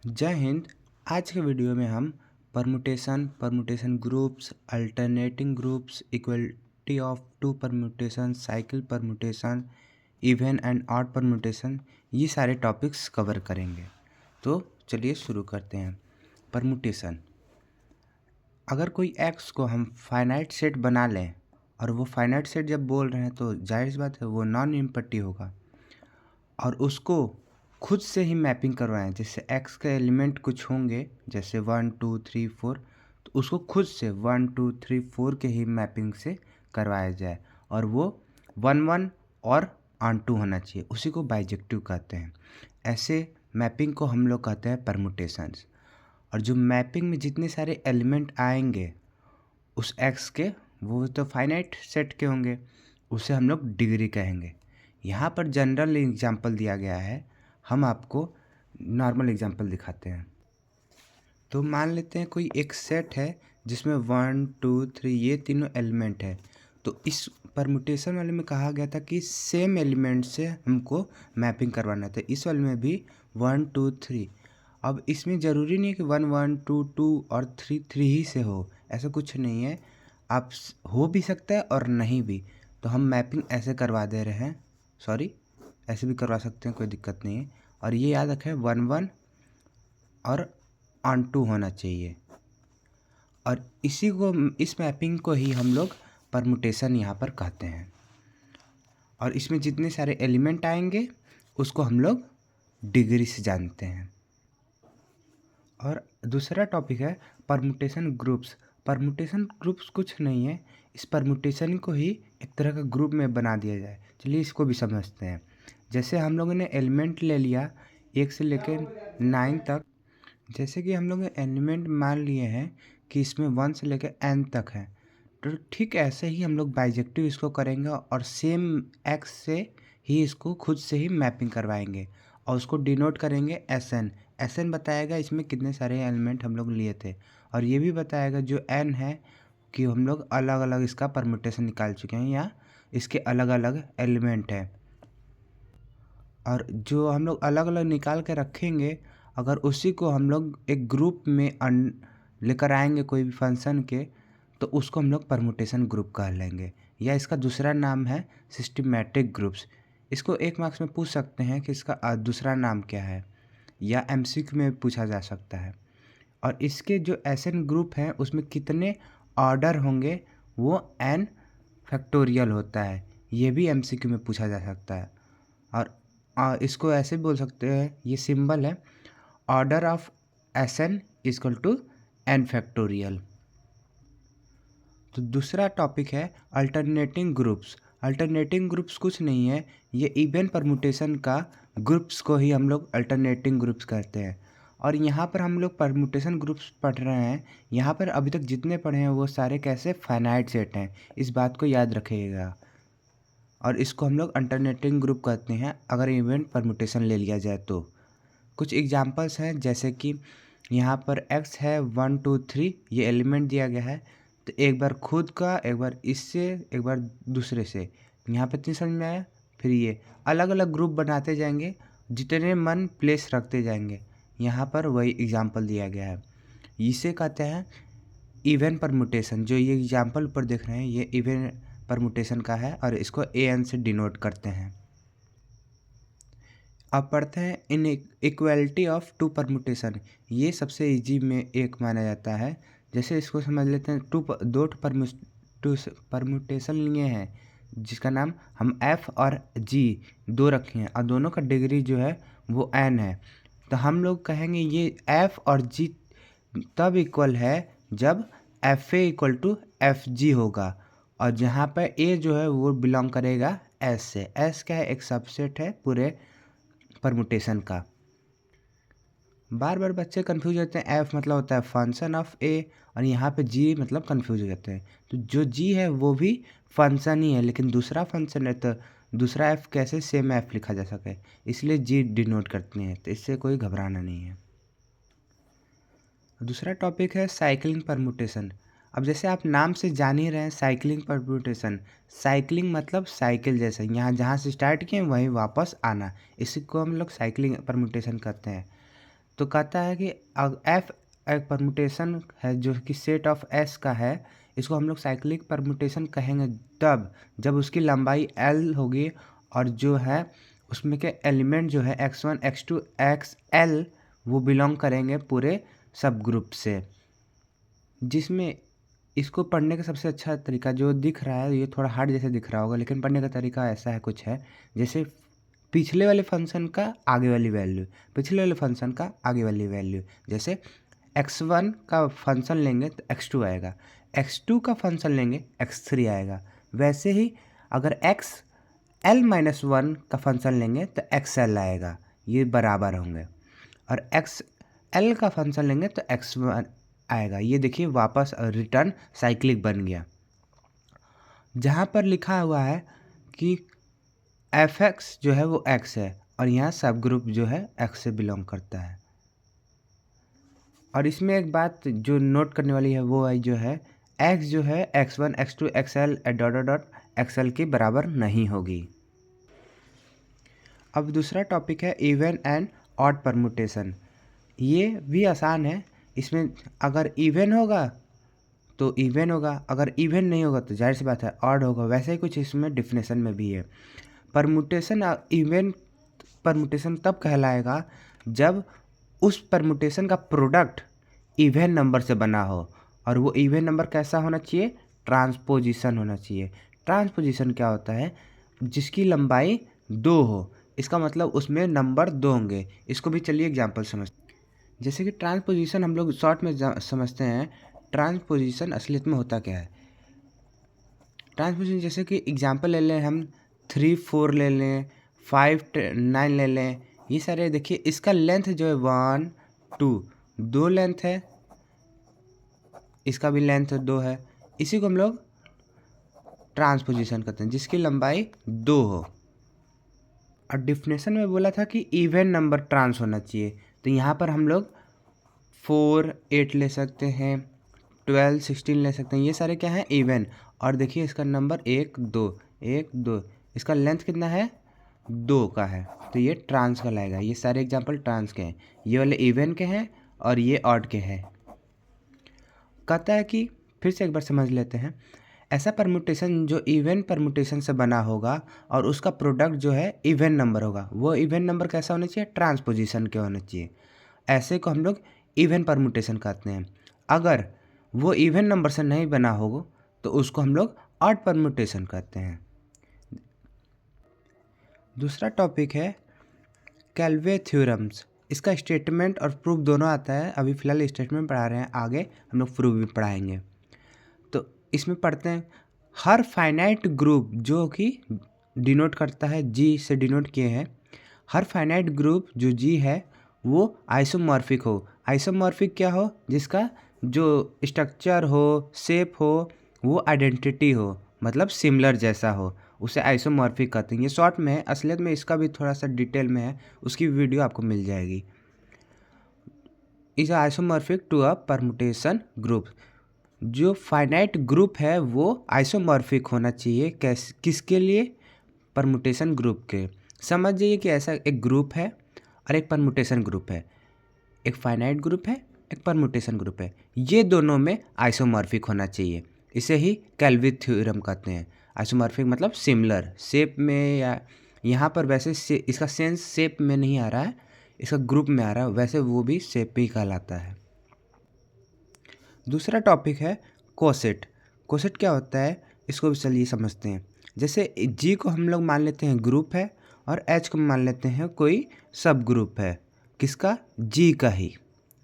जय हिंद। आज के वीडियो में हम permutation groups, alternating groups, equality of two permutation, cycle permutation, even and odd permutation, ये सारे टॉपिक्स कवर करेंगे। तो चलिए शुरू करते हैं। परमुटेशन, अगर कोई एक्स को हम फाइनाइट सेट बना लें, और वो फाइनाइट सेट जब बोल रहे हैं तो जाहिर सी बात है वो नॉन इम्पट्टी होगा, और उसको खुद से ही मैपिंग करवाएं। जैसे एक्स के एलिमेंट कुछ होंगे, जैसे 1 2 3 4, तो उसको खुद से 1 2 3 4 के ही मैपिंग से करवाया जाए, और वो 1 1 और ऑन टू होना चाहिए। उसी को बाइजेक्टिव कहते हैं। ऐसे मैपिंग को हम लोग कहते हैं परमुटेशंस। और जो मैपिंग में जितने सारे एलिमेंट आएंगे उस एक्स के, वो तो फाइनाइट सेट के होंगे, उसे हम लोग डिग्री कहेंगे। यहाँ पर जनरल एग्जाम्पल दिया गया है, हम आपको नॉर्मल एग्जाम्पल दिखाते हैं। तो मान लेते हैं कोई एक सेट है जिसमें 1 2 3 ये तीनों एलिमेंट है। तो इस परमुटेशन वाले में कहा गया था कि सेम एलिमेंट से हमको मैपिंग करवाना था। इस वाले में भी 1 2 3। अब इसमें ज़रूरी नहीं है कि 1 1 2 2 और 3 3 ही से हो, ऐसा कुछ नहीं है। आप हो भी सकता है और नहीं भी। तो हम मैपिंग ऐसे करवा दे रहे हैं, सॉरी ऐसे भी करवा सकते हैं, कोई दिक्कत नहीं है। और ये याद रखें 1 1 और ऑन टू होना चाहिए। और इस मैपिंग को ही हम लोग परमुटेशन यहाँ पर कहते हैं। और इसमें जितने सारे एलिमेंट आएंगे उसको हम लोग डिग्री से जानते हैं। और दूसरा टॉपिक है परमुटेशन ग्रुप्स। परमुटेशन ग्रुप्स कुछ नहीं है, इस परमुटेशन को ही एक तरह का ग्रुप में बना दिया जाए। चलिए इसको भी समझते हैं। जैसे हम लोगों ने एलिमेंट ले लिया 1 से लेकर 9 तक। जैसे कि हम लोग एलिमेंट मान लिए हैं कि इसमें 1 से लेकर n तक है, तो ठीक ऐसे ही हम लोग बाइजेक्टिव इसको करेंगे और सेम एक्स से ही इसको खुद से ही मैपिंग करवाएंगे, और उसको डिनोट करेंगे SN। SN बताएगा इसमें कितने सारे एलिमेंट हम लोग लिए थे, और ये भी बताएगा जो n है कि हम लोग अलग अलग इसका परमुटेशन निकाल चुके हैं या इसके अलग अलग एलिमेंट है। और जो हम लोग अलग अलग निकाल के रखेंगे, अगर उसी को हम लोग एक ग्रुप में लेकर आएंगे कोई भी फंक्शन के, तो उसको हम लोग परमुटेशन ग्रुप कह लेंगे, या इसका दूसरा नाम है सिस्टमैटिक ग्रुप्स। इसको 1 मार्क्स में पूछ सकते हैं कि इसका दूसरा नाम क्या है, या MCQ में पूछा जा सकता है। और इसके जो SN ग्रुप हैं उसमें कितने ऑर्डर होंगे, वो n फैक्टोरियल होता है, ये भी MCQ में पूछा जा सकता है। और इसको ऐसे बोल सकते हैं, ये सिंबल है order of SN equal to n factorial. तो दूसरा टॉपिक है अल्टरनेटिंग ग्रुप्स। अल्टरनेटिंग ग्रुप्स कुछ नहीं है, ये इवन परमुटेशन का ग्रुप्स को ही हम लोग अल्टरनेटिंग ग्रुप्स कहते हैं। और यहाँ पर हम लोग परमुटेशन ग्रुप्स पढ़ रहे हैं। यहाँ पर अभी तक जितने पढ़े हैं वो सारे कैसे फाइनाइट सेट हैं, इस बात को याद रखिएगा। और इसको हम लोग अल्टरनेटिंग ग्रुप कहते हैं अगर इवेंट परमुटेशन ले लिया जाए तो। कुछ एग्जांपल्स हैं, जैसे कि यहाँ पर x है 1 2 3, ये एलिमेंट दिया गया है, तो एक बार खुद का, एक बार इससे, एक बार दूसरे से। यहाँ पे 3 समझ में आया। फिर ये अलग अलग ग्रुप बनाते जाएंगे, जितने मन प्लेस रखते जाएंगे। यहाँ पर वही एग्जाम्पल दिया गया है, इसे कहते हैं इवन परमुटेशन। जो ये एग्जाम्पल ऊपर देख रहे हैं ये इवन परमुटेशन का है, और इसको AN से डिनोट करते हैं। अब पढ़ते हैं इन इक्वलिटी ऑफ टू परमुटेशन। ये सबसे इजी में एक माना जाता है। जैसे इसको समझ लेते हैं, दो परमुटेशन लिए हैं जिसका नाम हम F और G दो रखे हैं, और दोनों का डिग्री जो है वो n है। तो हम लोग कहेंगे ये F और G तब इक्वल है जब FA इक्वल टू FG होगा, और जहाँ पर A जो है वो बिलोंग करेगा S से। S क्या है, एक सबसेट है पूरे परमुटेशन का। बार बार बच्चे कंफ्यूज होते हैं, F मतलब होता है फंक्शन ऑफ A, और यहाँ पे G मतलब कंफ्यूज हो जाते हैं। तो जो G है वो भी फंक्शन ही है, लेकिन दूसरा फंक्शन है, तो दूसरा F कैसे सेम F लिखा जा सके, इसलिए G डिनोट करते हैं। तो इससे कोई घबराना नहीं है। दूसरा टॉपिक है साइक्लिंग परमुटेशन। अब जैसे आप नाम से जान ही रहे हैं साइक्लिंग परमुटेशन, साइक्लिंग मतलब साइकिल जैसे, यहाँ जहाँ से स्टार्ट किए वहीं वापस आना, इसी को हम लोग साइक्लिंग परमुटेशन कहते हैं। तो कहता है कि एफ एक परमुटेशन है जो कि सेट ऑफ एस का है, इसको हम लोग साइक्लिक परमुटेशन कहेंगे तब जब उसकी लंबाई एल होगी और जो है उसमें के एलिमेंट जो है x1 x2 xl वो बिलोंग करेंगे पूरे सब ग्रुप से। जिसमें इसको पढ़ने का सबसे अच्छा तरीका जो दिख रहा है, ये थोड़ा हार्ड जैसे दिख रहा होगा लेकिन पढ़ने का तरीका ऐसा है, कुछ है जैसे पिछले वाले फंक्शन का आगे वाली वैल्यू, पिछले वाले फंक्शन का आगे वाली वैल्यू। जैसे x1 का फंक्शन लेंगे तो x2 आएगा, x2 का फंक्शन लेंगे x3 आएगा। वैसे ही अगर xl-1 का फंक्शन लेंगे तो xl आएगा, ये बराबर होंगे। और xl का फंक्शन लेंगे तो x1 आएगा। ये देखिए वापस रिटर्न साइक्लिक बन गया। जहाँ पर लिखा हुआ है कि fx जो है वो x है और यहाँ सब ग्रुप जो है x से बिलोंग करता है। और इसमें एक बात जो नोट करने वाली है वो है जो है x जो है x1 x2 xl dot dot xl के बराबर नहीं होगी। अब दूसरा टॉपिक है इवन एंड ऑड परमुटेशन। ये भी आसान है, इसमें अगर इवन होगा तो इवन होगा, अगर इवन नहीं होगा तो जाहिर सी बात है ऑड होगा। वैसे ही कुछ इसमें डिफिनेशन में भी है। परमुटेशन इवन परमुटेशन तब कहलाएगा जब उस परमुटेशन का प्रोडक्ट इवन नंबर से बना हो, और वो इवन नंबर कैसा होना चाहिए, ट्रांसपोजिशन होना चाहिए। ट्रांसपोजिशन क्या होता है, जिसकी लंबाई 2 हो, इसका मतलब उसमें नंबर 2 होंगे। इसको भी चलिए एग्जांपल समझते हैं। जैसे कि ट्रांसपोजिशन हम लोग शॉर्ट में समझते हैं। ट्रांसपोजिशन असलियत में होता क्या है। ट्रांसपोजिशन जैसे कि एग्जांपल ले लें हम, 3 4 ले लें, 5 9 ले लें। ये सारे देखिए इसका लेंथ जो है 1 2 2 लेंथ है, इसका भी लेंथ 2 है। इसी को हम लोग ट्रांसपोजिशन करते हैं जिसकी लंबाई 2 हो। और डिफिनेशन में बोला था कि इवन नंबर ट्रांस होना चाहिए, तो यहाँ पर हम लोग 4 8 ले सकते हैं, 12 16 ले सकते हैं। ये सारे क्या हैं, इवन। और देखिए इसका नंबर 1 2 1 2, इसका लेंथ कितना है, 2 का है, तो ये ट्रांस का लाएगा। ये सारे एग्जांपल ट्रांस के हैं, ये वाले इवन के हैं और ये ऑड के हैं। कहता है कि फिर से एक बार समझ लेते हैं, ऐसा परमुटेशन जो इवन परमुटेशन से बना होगा और उसका प्रोडक्ट जो है इवन नंबर होगा, वो इवन नंबर कैसा होना चाहिए, ट्रांसपोजिशन के होना चाहिए। ऐसे को हम लोग इवन परमुटेशन कहते हैं। अगर वो इवन नंबर से नहीं बना होगा तो उसको हम लोग ऑड परमुटेशन कहते हैं। दूसरा टॉपिक है कैल्वे थ्योरम्स। इसका स्टेटमेंट और प्रूफ दोनों आता है। अभी फ़िलहाल स्टेटमेंट पढ़ा रहे हैं, आगे हम लोग प्रूफ भी पढ़ाएंगे। तो इसमें पढ़ते हैं, हर फाइनाइट ग्रुप जो कि डिनोट करता है जी से डिनोट किए हैं, हर फाइनाइट ग्रुप जो जी है वो आइसोमॉर्फिक हो। आइसोमॉर्फिक क्या हो, जिसका जो स्ट्रक्चर हो, शेप हो, वो आइडेंटिटी हो, मतलब सिमिलर जैसा हो, उसे आइसोमॉर्फिक कहते हैं। ये शॉर्ट में है, असलियत में इसका भी थोड़ा सा डिटेल में है, उसकी वीडियो आपको मिल जाएगी। Is isomorphic to a permutation group. जो फाइनाइट ग्रुप है वो आइसोमॉर्फिक होना चाहिए, किसके लिए, परमुटेशन ग्रुप के। समझ जाइए कि ऐसा एक ग्रुप है और एक परमुटेशन ग्रुप है, एक फाइनाइट ग्रुप है, एक परमुटेशन ग्रुप है, ये दोनों में आइसोमॉर्फिक होना चाहिए। इसे ही कैल्वी थ्योरम कहते हैं। आइसोमॉर्फिक मतलब सिमिलर शेप में, या यहाँ पर वैसे इसका सेंस शेप में नहीं आ रहा है, इसका ग्रुप में आ रहा है, वैसे वो भी शेप ही कहलाता है। दूसरा टॉपिक है कोसेट। कोसेट क्या होता है, इसको भी चलिए समझते हैं। जैसे जी को हम लोग मान लेते हैं ग्रुप है और एच को मान लेते हैं कोई सब ग्रुप है, किसका, जी का ही,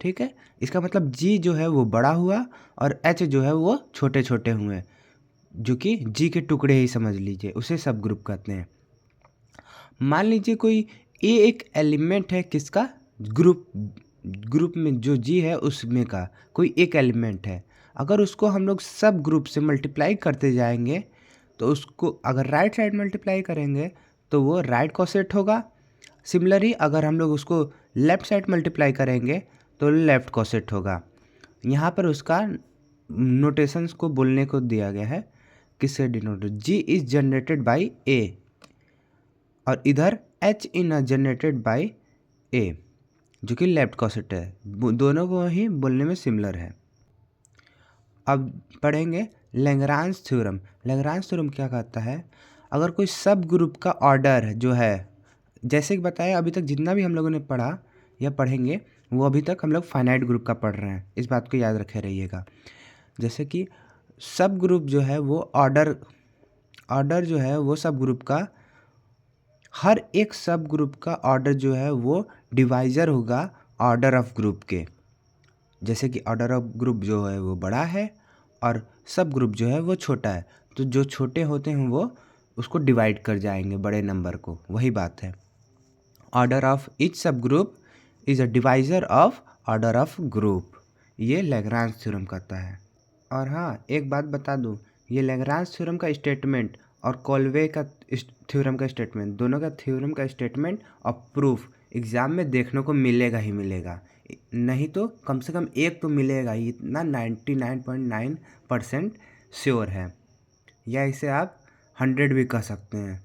ठीक है। इसका मतलब जी जो है वो बड़ा हुआ और एच जो है वो छोटे छोटे हुए, जो कि जी के टुकड़े ही समझ लीजिए, उसे सब ग्रुप कहते हैं। मान लीजिए कोई ए एक एलिमेंट है, किसका, ग्रुप में जो जी है उसमें का कोई एक एलिमेंट है। अगर उसको हम लोग सब ग्रुप से मल्टीप्लाई करते जाएंगे तो उसको अगर राइट साइड मल्टीप्लाई करेंगे तो वो राइट कोसेट होगा। सिमिलरली अगर हम लोग उसको लेफ़्ट साइड मल्टीप्लाई करेंगे तो लेफ़्ट कोसेट होगा। यहाँ पर उसका नोटेशंस को बोलने को दिया गया है, किससे denoted, G is generated by a और इधर H in generated by a. जो कि लेफ्ट कॉसेट है। दोनों को ही बोलने में सिमिलर है। अब पढ़ेंगे लैग्रांज थ्योरम। लैग्रांज थ्योरम क्या कहता है, अगर कोई सब ग्रुप का ऑर्डर जो है, जैसे कि बताया अभी तक जितना भी हम लोगों ने पढ़ा या पढ़ेंगे वो अभी तक हम लोग फाइनाइट ग्रुप का पढ़ रहे हैं, इस बात को याद रखे रहिएगा। जैसे कि सब ग्रुप जो है वो ऑर्डर जो है वो सब ग्रुप का, हर एक सब ग्रुप का ऑर्डर जो है वो डिवाइज़र होगा ऑर्डर ऑफ ग्रुप के। जैसे कि ऑर्डर ऑफ ग्रुप जो है वो बड़ा है और सब ग्रुप जो है वो छोटा है, तो जो छोटे होते हैं वो उसको डिवाइड कर जाएंगे बड़े नंबर को, वही बात है। ऑर्डर ऑफ ईच सब group is a divisor of order of group, ये लैग्रांज थ्योरम कहता है। और हाँ, एक बात बता दूँ, ये लैग्रांज थ्योरम का स्टेटमेंट और कॉल्वे का थ्योरम का स्टेटमेंट, दोनों का थ्योरम का स्टेटमेंट और प्रूफ एग्ज़ाम में देखने को मिलेगा ही मिलेगा, नहीं तो कम से कम एक तो मिलेगा ही, इतना 99.9% श्योर है, या इसे आप 100 भी कह सकते हैं।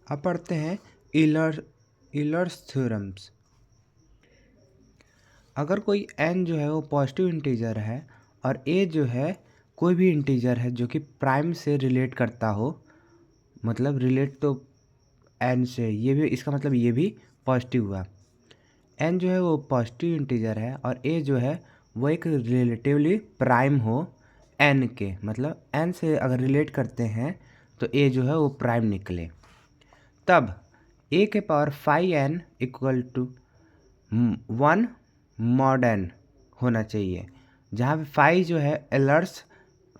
अब पढ़ते हैं यूलर्स थ्योरम्स। अगर कोई n जो है वो पॉजिटिव इंटीजर है और a जो है कोई भी इंटीजर है जो कि प्राइम से रिलेट करता हो, मतलब रिलेट तो n से, ये भी इसका मतलब ये भी पॉजिटिव हुआ। n जो है वो पॉजिटिव इंटीजर है और a जो है वो एक रिलेटिवली प्राइम हो n के, मतलब n से अगर रिलेट करते हैं तो a जो है वो प्राइम निकले, तब a के power 5n equal to 1 mod n होना चाहिए, जहाँ पे 5 जो है एलर्स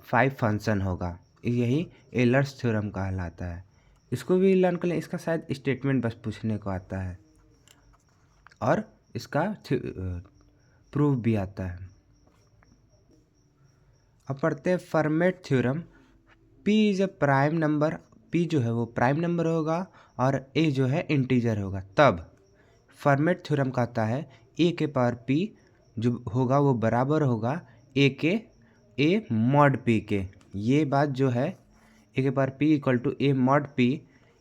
5 फंक्शन होगा, यही एलर्स थ्योरम कहलाता है। इसको भी लर्न कर लें, इसका शायद स्टेटमेंट बस पूछने को आता है और इसका प्रूफ भी आता है। अब पढ़ते हैं format theorem. p is a prime number, p जो है वो प्राइम नंबर होगा और a जो है इंटीजर होगा, तब फर्मेट थ्योरम कहता है a के पावर p जो होगा वो बराबर होगा a मॉड p के। ये बात जो है a के power p equal to a mod p,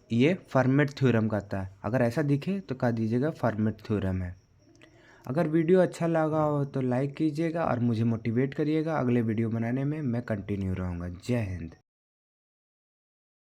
ये फर्मेट थ्योरम कहता है। अगर ऐसा दिखे तो कह दीजिएगा फर्मेट थ्योरम है। अगर वीडियो अच्छा लगा हो तो लाइक कीजिएगा और मुझे मोटिवेट करिएगा, अगले वीडियो बनाने में मैं कंटिन्यू रहूँगा। जय हिंद।